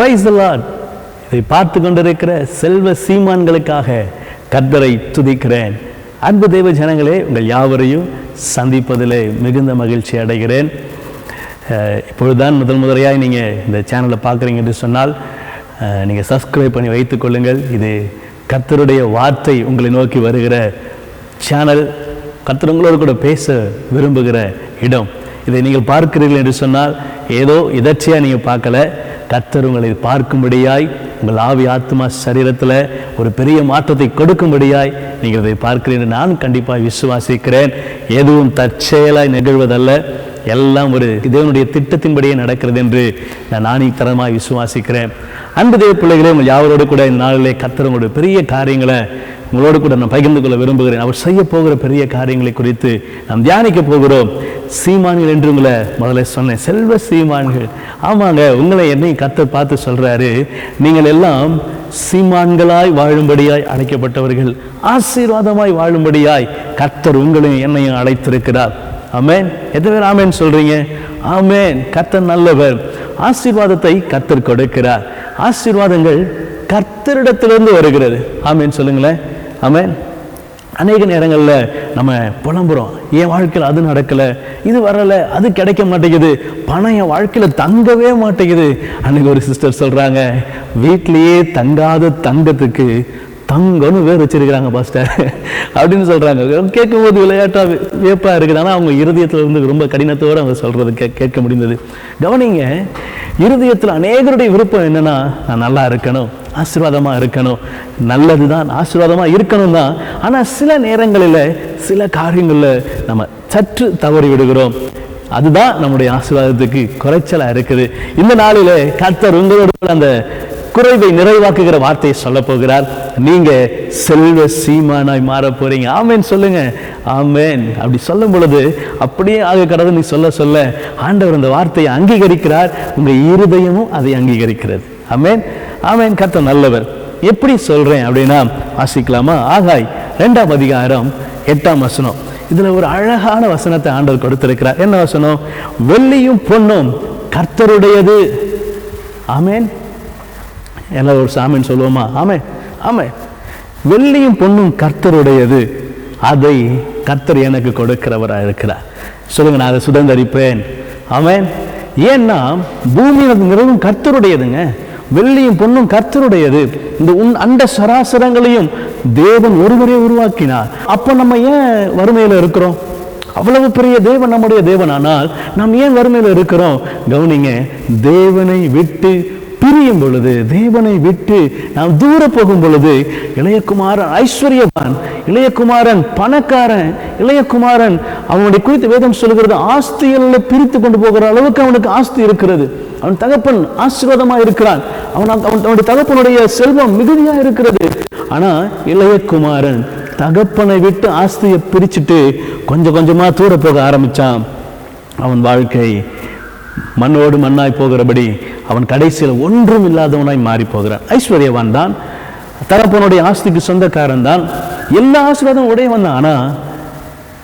Praise the Lord. இதை பார்த்து கொண்டிருக்கிற செல்வ சீமான்களுக்காக கர்த்தரை துதிக்கிறேன். அன்பு தேவ ஜனங்களே, உங்கள் யாவரையும் சந்திப்பதில் மிகுந்த மகிழ்ச்சி அடைகிறேன். இப்பொழுதுதான் முதல் நீங்கள் இந்த சேனலை பார்க்குறீங்க என்று சொன்னால் நீங்கள் சப்ஸ்கிரைப் பண்ணி வைத்துக் கொள்ளுங்கள். இது கர்த்தருடைய வார்த்தை உங்களை நோக்கி வருகிற சேனல். கர்த்தர் உங்களோடு கூட பேச விரும்புகிற இடம். இதை நீங்கள் பார்க்கிறீர்கள் என்று சொன்னால் ஏதோ எதர்ச்சியாக நீங்கள் பார்க்கல, கர்த்தர் உங்களை பார்க்கும்படியாய், உங்கள் ஆவி ஆத்மா சரீரத்தில் ஒரு பெரிய மாற்றத்தை கொடுக்கும்படியாய் நீங்கள் இதை பார்க்கிறீர்கள். நான் கண்டிப்பாக விசுவாசிக்கிறேன். எதுவும் தற்செயலாய் நிகழ்வதல்ல, எல்லாம் ஒரு தேவனுடைய திட்டத்தின்படியே நடக்கிறது என்று நான் ஆணித்தரமாக விசுவாசிக்கிறேன். அன்பு தேவ பிள்ளைகளே, உங்கள் யாவரோடு கூட இந்த நாளிலே கர்த்தர் உங்களுடைய பெரிய காரியங்களை உங்களோடு கூட நான் பகிர்ந்து கொள்ள விரும்புகிறேன். அவர் செய்ய போகிற பெரிய காரியங்களை குறித்து நாம் தியானிக்க போகிறோம். சீமான்கள் என்று உங்களை முதல்ல சொன்னேன், செல்வ சீமான்கள். ஆமாங்க, உங்களை என்னையும் கர்த்தர் பார்த்து சொல்றாரு, நீங்கள் எல்லாம் சீமான்களாய் வாழும்படியாய் அழைக்கப்பட்டவர்கள், ஆசீர்வாதமாய் வாழும்படியாய் கர்த்தர் உங்களையும் என்னையும் அழைத்திருக்கிறார். ஆமென். எத்தனை பேர் ஆமென் சொல்றீங்க? ஆமென். கர்த்தர் நல்லவர். ஆசீர்வாதத்தை கர்த்தர் கொடுக்கிறார். ஆசீர்வாதங்கள் கர்த்தரிடத்திலிருந்து வருகிறது. ஆமென் சொல்லுங்களேன். ஆமென். அநேக நேரங்களில் நம்ம புலம்புறோம், என் வாழ்க்கையில் அது நடக்கலை, இது வரலை, அது கிடைக்க மாட்டேங்குது, பணம் என் வாழ்க்கையில் தங்கவே மாட்டேங்குது. அன்னைக்கு ஒரு சிஸ்டர் சொல்கிறாங்க, வீட்லேயே தங்காத தங்கத்துக்கு தங்கம்னு வேறு வச்சிருக்கிறாங்க பாஸ்டர் அப்படின்னு சொல்கிறாங்க. கேட்கும்போது விளையாட்டாக வியப்பாக இருக்குது. ஆனால் அவங்க இருதயத்தில் இருந்து ரொம்ப கடினத்தோடு அவங்க சொல்கிறது கேட்க முடிந்தது. கவனிங்க, இருதயத்தில் அநேகருடைய விருப்பம் என்னென்னா, நான் நல்லா இருக்கணும், ஆசீர்வாதமாக இருக்கணும், நல்லது தான், ஆசீர்வாதமாக இருக்கணும் தான். ஆனால் சில நேரங்களில் சில காரியங்களில் நம்ம சற்று தவறி விடுகிறோம். அதுதான் நம்முடைய ஆசீர்வாதத்துக்கு குறைச்சலாக இருக்குது. இந்த நாளில் கர்த்தர் உங்களோட அந்த குறைவை நிறைவாக்குகிற வார்த்தையை சொல்ல போகிறார். நீங்க செல்வ சீமானாய் மாற போறீங்க. ஆமேன் சொல்லுங்க. ஆமேன். அப்படி சொல்லும் பொழுது அப்படியே ஆக கடவுள் நீ சொல்ல சொல்ல ஆண்டவர் அந்த வார்த்தையை அங்கீகரிக்கிறார். உங்க இருதயமும் அதை அங்கீகரிக்கிறது. ஆமேன். ஆமேன். கர்த்தர் நல்லவர். எப்படி சொல்றேன் அப்படின்னா வாசிக்கலாமா? ஆகாய் 2ஆம் அதிகாரம் 8ஆம் வசனம். இதுல ஒரு அழகான வசனத்தை ஆண்டவர் கொடுத்திருக்கிறார். என்ன வசனம்? வெள்ளியும் பொன்னும் கர்த்தருடையது. ஆமேன். எல்லாம் ஒரு சாமின்னு சொல்லுவோமா? ஆமே. ஆமே. வெள்ளியும் பொன்னும் கர்த்தருடையது, அதை கர்த்தர் எனக்கு கொடுக்கிறவராக இருக்கிறார். சொல்லுங்க, நான் அதை சுதந்தரிப்பேன். ஆமேன். ஏன்னா பூமியின் நிறைவும் கர்த்தருடையதுங்க. வெள்ளியும் பொன்னும் கர்த்தருடையது. இந்த அண்ட சராசரங்களையும் தேவன் ஒருவரே உருவாக்கினார். அப்போ நம்ம ஏன் வறுமையில் இருக்கிறோம்? அவ்வளவு பெரிய தேவன் நம்முடைய தேவன், ஆனால் நாம் ஏன் வறுமையில் இருக்கிறோம்? கவனிங்க, தேவனை விட்டு பிரியும் பொழுது, தேவனை விட்டு நாம் தூர போகும் பொழுது, இளையகுமாரன் ஐஸ்வர்யவான், இளையகுமாரன் பணக்காரன், இளையகுமாரன் அவனுடைய குறித்து வேதம் சொல்கிறது, ஆஸ்திகளை பிரித்து கொண்டு போகிற அளவுக்கு அவனுக்கு ஆஸ்தி இருக்கிறது. அவன் தகப்பன் ஆசீர்வாதமாக இருக்கிறான். அவனுடைய தகப்பனுடைய செல்வம் மிகுதியா இருக்கிறது. ஆனா இளையகுமாரன் தகப்பனை விட்டு ஆஸ்தியை பிரிச்சுட்டு கொஞ்சம் கொஞ்சமா தூர போக ஆரம்பிச்சான். அவன் வாழ்க்கை மண்ணோடு மண்ணாய் போகிறபடி அவன் கடைசியில் ஒன்றும் இல்லாதவனாய் மாறி போகிறான். ஐஸ்வர்யவான் தான், தகப்பனுடைய ஆஸ்திக்கு சொந்தக்காரன் தான், எல்லா ஆசீர்வாதம் உடையவன் தான். ஆனா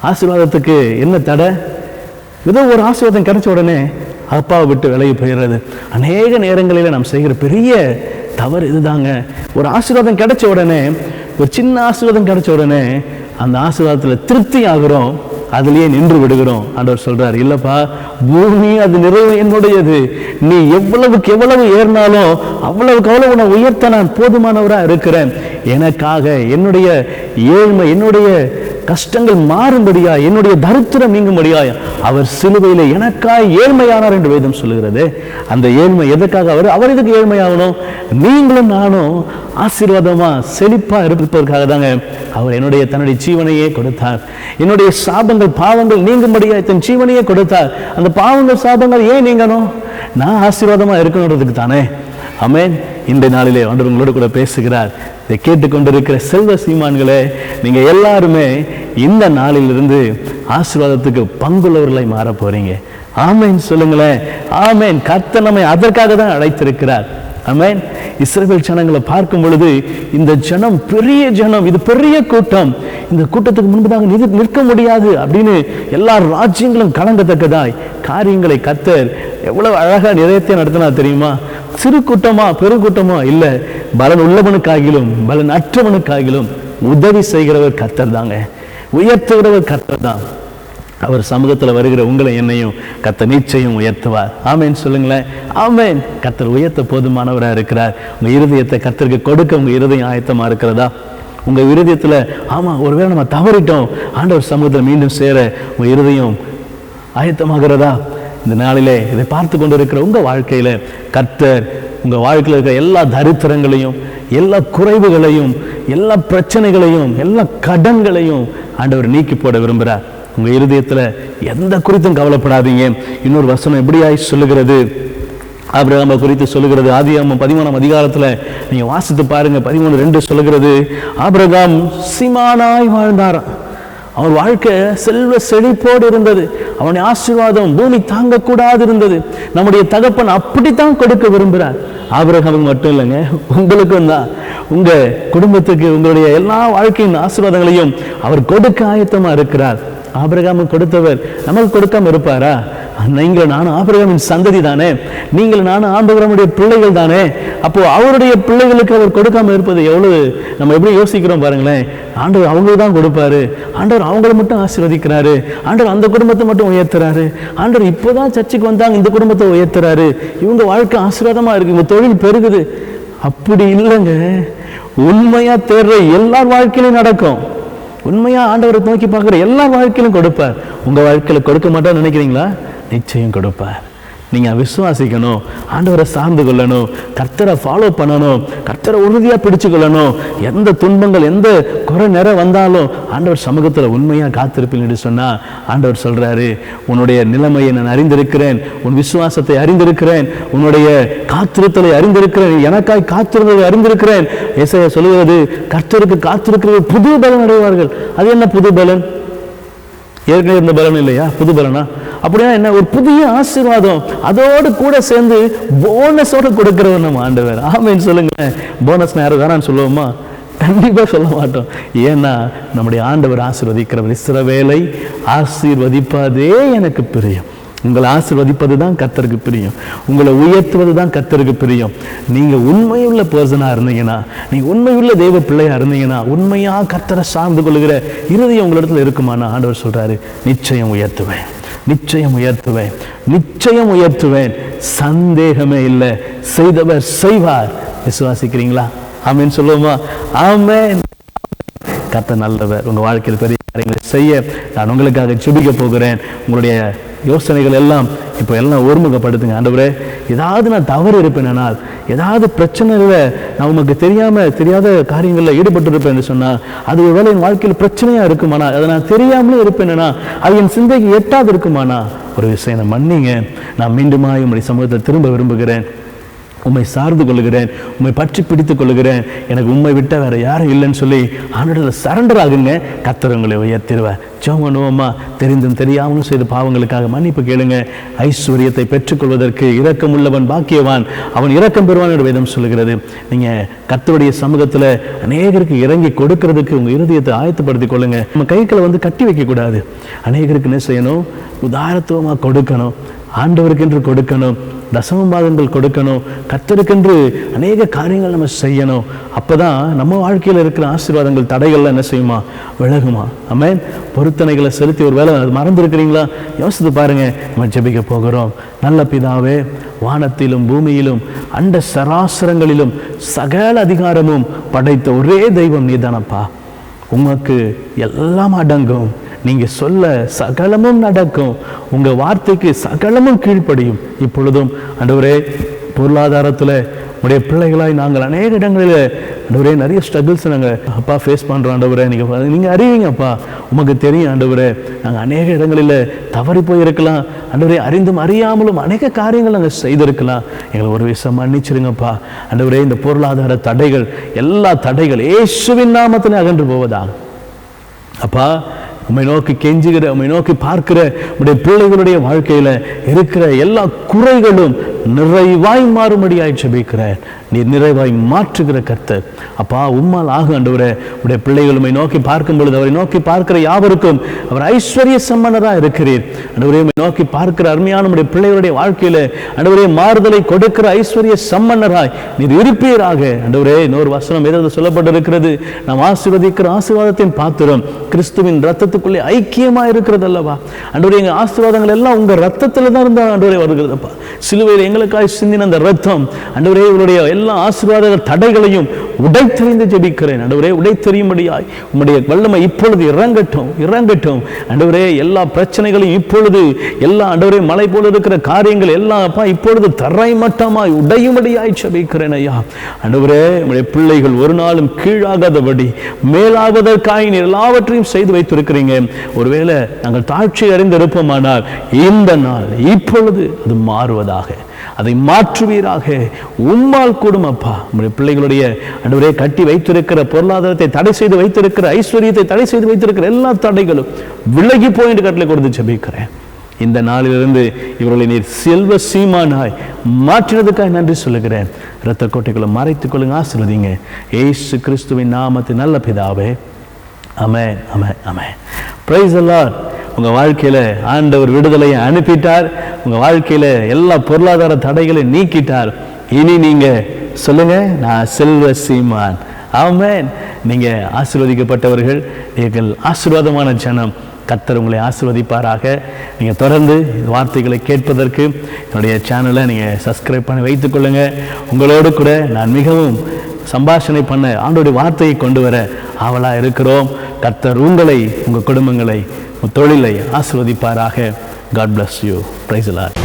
ஆசீர்வாதத்துக்கு என்ன தடை? ஏதோ ஒரு ஆசீர்வாதம் கிடைச்ச உடனே அப்பாவை விட்டு விலகி போயிடுறது. அநேக நேரங்களில் நாம் செய்கிற பெரிய தவறு இதுதாங்க. ஒரு ஆசீர்வாதம் கிடைச்ச உடனே, ஒரு சின்ன ஆசீர்வாதம் கிடைச்ச உடனே அந்த ஆசீர்வாதத்தில் திருப்தி ஆகிறோம், அதுலயே நின்று விடுகிறோம். ஆண்டவர் சொல்றார், இல்லப்பா, பூமி அது நிறைவு என்னுடையது. நீ எவ்வளவுக்கு எவ்வளவு ஏறினாலும் அவ்வளவுக்கு அவ்வளவு உன்னை உயர்த்த நான் போதுமானவரா இருக்கிறேன். எனக்காக என்னுடைய ஏழ்மை, என்னுடைய கஷ்டங்கள் மாறும்படியா, என்னுடைய தரித்திரம் நீங்கும்படியா அவர் சிலுவையில் எனக்காக ஏழ்மையானார் என்று வேதம் சொல்லுகிறது. அந்த ஏழ்மை எதற்காக? அவர் எதுக்கு ஏழ்மையாகணும்? நீங்களும் நானும் ஆசீர்வாதமா செழிப்பா இருப்பதற்காக தாங்க அவர் தன்னுடைய ஜீவனையே கொடுத்தார். என்னுடைய சாபங்கள் பாவங்கள் நீங்கும்படியா தன் ஜீவனையே கொடுத்தார். அந்த பாவங்கள் சாபங்கள் ஏன் நீங்கணும்? நான் ஆசீர்வாதமா இருக்கணுன்றதுக்கு தானே. ஆமென். இந்த நாளிலே ஆண்டவர் உங்களோடு கூட பேசுகிறார். இதை கேட்டுக்கொண்டிருக்கிற செல்வ சீமான்களே, நீங்க எல்லாருமே இந்த நாளிலிருந்து ஆசீர்வாதத்துக்கு பங்குள்ளவர்களை மாற போறீங்க. ஆமென் சொல்லுங்களேன். ஆமென். கர்த்தர் நம்மை அதற்காக தான் அழைத்திருக்கிறார். ஆமென். இஸ்ரவேல் ஜனங்களை பார்க்கும் பொழுது இந்த ஜனம் பெரிய ஜனம், இது பெரிய கூட்டம், இந்த கூட்டத்துக்கு முன்பதாக நிற்க முடியாது அப்படின்னு எல்லா ராஜ்யங்களும் கலங்கத்தக்கதாய் காரியங்களை கர்த்தர் எவ்வளவு அழகா நிறைவேற்றி நடத்தினா தெரியுமா? சிறு கூட்டமா பெருங்கூட்டமா இல்லை, பலன் உள்ளவனுக்காகிலும் பலன் அற்றவனுக்காகிலும் உதவி செய்கிறவர் கர்த்தர் தாங்க, உயர்த்துகிறவர் கர்த்தர் தான். அவர் சமூகத்தில் வருகிற உங்களை என்னையும் கர்த்தர் நிச்சயம் உயர்த்துவார். ஆமேன் சொல்லுங்களேன். ஆமேன். கர்த்தர் உயர்த்த போதுமானவராக இருக்கிறார். உங்கள் இருதயத்தை கர்த்தருக்கு கொடுக்க உங்கள் இருதயம் ஆயத்தமாக இருக்கிறதா? உங்கள் இருதயத்தில் ஆமாம் ஒருவேளை நம்ம தவறிட்டோம், ஆண்டவர் சமூகத்தில் மீண்டும் சேர உங்கள் இருதயம் ஆயத்தமாகிறதா? இந்த நாளிலே இதை பார்த்து கொண்டு இருக்கிற உங்கள் வாழ்க்கையில் கர்த்தர் உங்கள் வாழ்க்கையில் இருக்கிற எல்லா தரித்திரங்களையும், எல்லா குறைவுகளையும், எல்லா பிரச்சனைகளையும், எல்லா கடன்களையும் ஆண்டவர் நீக்கி போட விரும்புகிறார். உங்கள் இருதயத்தில் எந்த குறித்தும் கவலைப்படாதீங்க. இன்னொரு வசனம் எப்படியாய் சொல்லுகிறது, ஆபிரகாமை குறித்து சொல்லுகிறது. ஆதியாகமம் 13ஆம் அதிகாரத்தில் நீங்கள் வாசித்து பாருங்க. 13:2 சொல்லுகிறது, ஆபிரகாம் சீமானாய் வாழ்ந்தாராம். அவன் வாழ்க்கை செல்வ செழிப்போடு இருந்தது. அவனுடைய ஆசீர்வாதம் பூமி தாங்கக்கூடாது இருந்தது. நம்முடைய தகப்பன் அப்படித்தான் கொடுக்க விரும்புகிறார். ஆபிரகாமுக்கு மட்டும் இல்லைங்க, உங்களுக்கும் தான். உங்க குடும்பத்துக்கு உங்களுடைய எல்லா வாழ்க்கையின் ஆசீர்வாதங்களையும் அவர் கொடுக்க ஆயத்தமா இருக்கிறார். ஆபிரகாமுக்கு கொடுத்தவர் நமக்கு கொடுக்காம இருப்பாரா? நீங்கள் நானும் ஆபிரகாமின் சந்ததி தானே, நீங்கள் நானும் ஆண்டவருடைய பிள்ளைகள் தானே. அப்போ அவருடைய பிள்ளைகளுக்கு அவர் கொடுக்காம இருப்பது எவ்வளவு நம்ம எப்படி யோசிக்கிறோம் பாருங்களேன். ஆண்டவர் அவங்களுக்கு தான் கொடுப்பாரு, ஆண்டவர் அவங்களை மட்டும் ஆசீர்வதிக்கிறாரு, ஆண்டவர் அந்த குடும்பத்தை மட்டும் உயர்த்துறாரு, ஆண்டவர் இப்போதான் சர்ச்சுக்கு வந்தாங்க இந்த குடும்பத்தை உயர்த்துறாரு, இவங்க வாழ்க்கை ஆசீர்வாதமா இருக்கு, இவங்க தொழில் பெருகுது. அப்படி இல்லைங்க. உண்மையா தேர்ற எல்லார் வாழ்க்கையிலும் நடக்கும். உண்மையா ஆண்டவரை நோக்கி பார்க்குற எல்லா வாழ்க்கையிலும் கொடுப்பார். உங்க வாழ்க்கையில கொடுக்க மாட்டான்னு நினைக்கிறீங்களா? நிச்சயம் கொடுப்பார். நீங்க விசுவாசிக்கணும், ஆண்டவரை சார்ந்து கொள்ளணும், கர்த்தரை ஃபாலோ பண்ணணும், கர்த்தரை உறுதியா பிடிச்சு கொள்ளணும். எந்த துன்பங்கள் எந்த குறை நிறை வந்தாலும் ஆண்டவர் சமூகத்துல உண்மையா காத்திருப்பேன் என்று சொன்னா ஆண்டவர் சொல்றாரு, உன்னுடைய நிலைமையை நான் அறிந்திருக்கிறேன், உன் விசுவாசத்தை அறிந்திருக்கிறேன், உன்னுடைய காத்திருத்தலை அறிந்திருக்கிறேன், எனக்காய் காத்திருந்ததை அறிந்திருக்கிறேன். ஏசாயா சொல்லுகிறது, கர்த்தருக்கு காத்திருக்கிறது புது பலன் அடைவார்கள். அது என்ன புது பலன்? ஏற்கனவே இருந்த பலன் இல்லையா? புது பலனா? அப்படின்னா என்ன? ஒரு புதிய ஆசீர்வாதம் அதோடு கூட சேர்ந்து போனஸோட கொடுக்கிறவர் நம்ம ஆண்டவர். ஆமேன்னு சொல்லுங்களேன். போனஸ் யாரும் வேணான்னு சொல்லுவோமா? கண்டிப்பா சொல்ல மாட்டோம். ஏன்னா நம்முடைய ஆண்டவர் ஆசீர்வதிக்கிறவர். இஸ்ரவேலை ஆசீர்வதிப்பதே எனக்கு பிரியம். உங்களை ஆசீர்வதிப்பது தான் கர்த்தருக்கு பிரியம், உங்களை உயர்த்துவது தான் கர்த்தருக்கு பிரியம். நீங்க உண்மையுள்ள பர்சனா இருந்தீங்கன்னா, நீங்க உண்மையுள்ள தெய்வ பிள்ளையா இருந்தீங்கன்னா, உண்மையா கர்த்தரை சார்ந்து கொள்ளுகிற இருதயம் உங்களிடத்துல இருக்குமானா ஆண்டவர் சொல்றாரு, நிச்சயம் உயர்த்துவேன், நிச்சயம் உயர்த்துவேன், நிச்சயம் உயர்த்துவேன், சந்தேகமே இல்லை, செய்தவர் செய்வார். விசுவாசிக்கிறீங்களா? ஆமேன் சொல்லுவோமா? ஆமேன். கர்த்தர் நல்லவர். உங்க வாழ்க்கையில் பெரிய காரியங்களை செய்ய நான் உங்களுக்காக ஜெபிக்க போகிறேன். உங்களுடைய யோசனைகள் எல்லாம் இப்போ எல்லாம் ஒருமுகப்படுத்துங்க. ஆண்டவரே, ஏதாவது நான் தவறு இருப்பேனால், ஏதாவது பிரச்சனைகளை நான் உமக்கு தெரியாத காரியங்களில் ஈடுபட்டு இருப்பேன் என்று சொன்னால், அது ஒருவேளை என் வாழ்க்கையில் பிரச்சனையா இருக்குமானா, அதை நான் தெரியாமலே இருப்பேன்னா, அது என் சிந்தைக்கு எட்டாது இருக்குமானா, ஒரு விஷயம் நான் மன்னிங்க. நான் மீண்டுமாய் உங்களுடைய சமூகத்தில் திரும்ப விரும்புகிறேன். உம்மை சார்ந்து கொள்ளுகிறேன், உம்மை பற்றி பிடித்துக் கொள்ளுகிறேன், எனக்கு உண்மை விட்ட வேற யாரும் இல்லைன்னு சொல்லி ஆண்டவரில் சரண்டர் ஆகுங்க. கர்த்தர் உங்களை உயர்த்திடுவார். ஜெபம் பண்ணுவோமா? தெரிந்தும் தெரியாமலும் செய்த பாவங்களுக்காக மன்னிப்பு கேளுங்க. ஐஸ்வர்யத்தை பெற்றுக்கொள்வதற்கு இரக்கமுள்ளவன் பாக்கியவான், அவன் இரக்கம் பெறுவான் என்று வேதம் சொல்லுகிறது. நீங்க கர்த்தருடைய சமூகத்தில் அநேகருக்கு இறங்கி கொடுக்கறதுக்கு உங்க இருதயத்தை ஆயத்தப்படுத்திக் கொள்ளுங்க. நம்ம கைகளை கட்டி வைக்க கூடாது. அநேகருக்கு என்ன செய்யணும்? உதாரத்துவமாக கொடுக்கணும், ஆண்டவருக்கென்று கொடுக்கணும், தசமபாகங்கள் கொடுக்கணும், கர்த்தருக்கென்று அநேக காரியங்கள் நம்ம செய்யணும். அப்பதான் நம்ம வாழ்க்கையில் இருக்கிற ஆசீர்வாதங்கள் தடைகள்லாம் என்ன செய்யுமா? விலகுமா? ஆமென். பொருத்தனைகளை செலுத்தி ஒரு வேளை மறந்துருக்கிறீங்களா? யோசித்து பாருங்க. நம்ம ஜெபிக்க போகிறோம். நல்ல பிதாவே, வானத்திலும் பூமியிலும் அண்ட சராசரங்களிலும் சகல அதிகாரமும் படைத்த ஒரே தெய்வம் நீதானப்பா. உமக்கு எல்லாம் அடங்கும், நீங்க சொல்ல சகலமும் நடக்கும், உங்க வார்த்தைக்கு சகலமும் கீழ்ப்படியும். இப்பொழுதும் ஆண்டவரே, பொருளாதாரத்தில் உடைய பிள்ளைகளாய் நாங்கள் அநேக இடங்களில் ஆண்டவரே நிறைய ஸ்ட்ரகிள்ஸ் நாங்கள் அப்பா ஃபேஸ் பண்ணுறோம். ஆண்டவரே, நீங்கள் அறிவீங்கப்பா, உமக்கு தெரியும் ஆண்டவரே. நாங்கள் அநேக இடங்களில் தவறி போயிருக்கலாம் ஆண்டவரே, அறிந்தும் அறியாமலும் அநேக காரியங்கள் நாங்கள் செய்திருக்கலாம். எங்களை ஒரு விஷயம் மன்னிச்சிருங்கப்பா ஆண்டவரே. இந்த பொருளாதார தடைகள், எல்லா தடைகள் இயேசுவின் நாமத்திலே அகன்று போவதாக அப்பா. உம்மை நோக்கி கெஞ்சுகிற, உம்மை நோக்கி பார்க்கிற உடைய பிள்ளைகளுடைய வாழ்க்கையில இருக்கிற எல்லா குறைகளும் நிறைவாய் மாறும்படியாய் ஜெபிக்கிறேன். நீர் நிறைவாய் மாற்றுகிற கர்த்தர். அப்பா, உம்மால் ஆகும் ஆண்டவரே. உடைய பிள்ளைகளுமை நோக்கி பார்க்கும் பொழுது அவரை நோக்கி பார்க்கிற யாவருக்கும் அவர் ஐஸ்வர்ய சம்பன்னராக இருக்கிறீர் ஆண்டவரே. நோக்கி பார்க்கிற அருமையான உடைய பிள்ளைகளுடைய வாழ்க்கையில ஆண்டவரே மாறுதலை கொடுக்கிற ஐஸ்வர்ய சம்பன்னராய் நீர் இருப்பீராக ஆண்டவரே. இன்னொரு வசனம் ஏதாவது சொல்லப்பட்டிருக்கிறது, நாம் ஆசீர்வதிக்கிற ஆசீர்வாதத்தின் பாத்திரம் கிறிஸ்துவின் ரத்தத்துக்குள்ளே ஐக்கியமா இருக்கிறது அல்லவா ஆண்டவரே. எங்க ஆசீர்வாதங்கள் எல்லாம் உங்க ரத்தத்துல தான் இருந்தா ஆண்டவரே வருகிறதப்பா. சிலுவையில் எங்களுக்காக சிந்தின அந்த ரத்தம் ஆண்டவரே இவருடைய எல்லா ஆசீர்வாத தடைகளையும் உடைத்தெறிந்து ஜெபிக்கிறேன் ஆண்டவரே. உடைத்தெறியும்படியாய் உம்முடைய வல்லமை இப்பொழுது இறங்கட்டும் இறங்கட்டும் ஆண்டவரே. எல்லா பிரச்சனைகளையும் இப்பொழுது எல்லா ஆண்டவரே மலை போல இருக்கிற காரியங்கள் எல்லாம் அப்பா இப்பொழுது தரை மட்டமாய் உடையும்படியாய் ஜெபிக்கிறேன் ஐயா ஆண்டவரே. உம்முடைய பிள்ளைகள் ஒரு நாளும் கீழாகாதபடி மேலாவதற்காய் நீர் எல்லாவற்றையும் செய்து வைத்திருக்கிறீங்க. ஒருவேளை நாங்கள் தாழ்ச்சி அறிந்து இருப்போமானால் இந்த நாள் இப்பொழுது அது மாறுவதாக, அதை மாற்றுவீராக. உம்மால் கூடும் அப்பா. உங்களுடைய பிள்ளைகளுடைய ஆண்டவரே கட்டி வைத்திருக்கிற பொருளாதாரத்தை தடை செய்து வைத்திருக்கிற ஐஸ்வர்யத்தை தடை செய்து வைத்திருக்கிற எல்லா தடைகளும் விலகி போய் என்று கட்டளை கொடுத்து ஜெபிக்கிறேன். இந்த நாளிலிருந்து இவர்களை நீர் செல்வ சீமானாய் மாற்றினதுக்காக நன்றி சொல்லுகிறேன். இரத்த கோட்டைகளை மறைத்துக் கொள்ளுங்க, ஆசீர்வதிங்க. இயேசு கிறிஸ்துவின் நாமத்தில் நல்ல பிதாவே, ஆமென் ஆமென் ஆமென். Praise the Lord. உங்க வாழ்க்கையில ஆண்டவர் விடுதலையை அனுப்பிட்டார். உங்க வாழ்க்கையில எல்லா பொருளாதார தடைகளை நீக்கிட்டார். இனி நீங்க சொல்லுங்க, நான் செல்வ சீமான். ஆமென். நீங்க ஆசீர்வதிக்கப்பட்டவர்கள், நீங்கள் ஆசீர்வாதமான ஜனம். கர்த்தர் உங்களை ஆசீர்வதிப்பாராக. நீங்கள் தொடர்ந்து வார்த்தைகளை கேட்பதற்கு என்னுடைய சேனலை நீங்கள் சப்ஸ்கிரைப் பண்ணி வைத்துக் கொள்ளுங்க. உங்களோடு கூட நான் மிகவும் சம்பாஷணை பண்ண ஆண்டோடைய வார்த்தையை கொண்டு வர ஆவலாக இருக்கிறோம். கர்த்தர் உங்களை, உங்கள் குடும்பங்களை, தொழிலை ஆசீர்வதிப்பாராக. God bless you. Praise the Lord.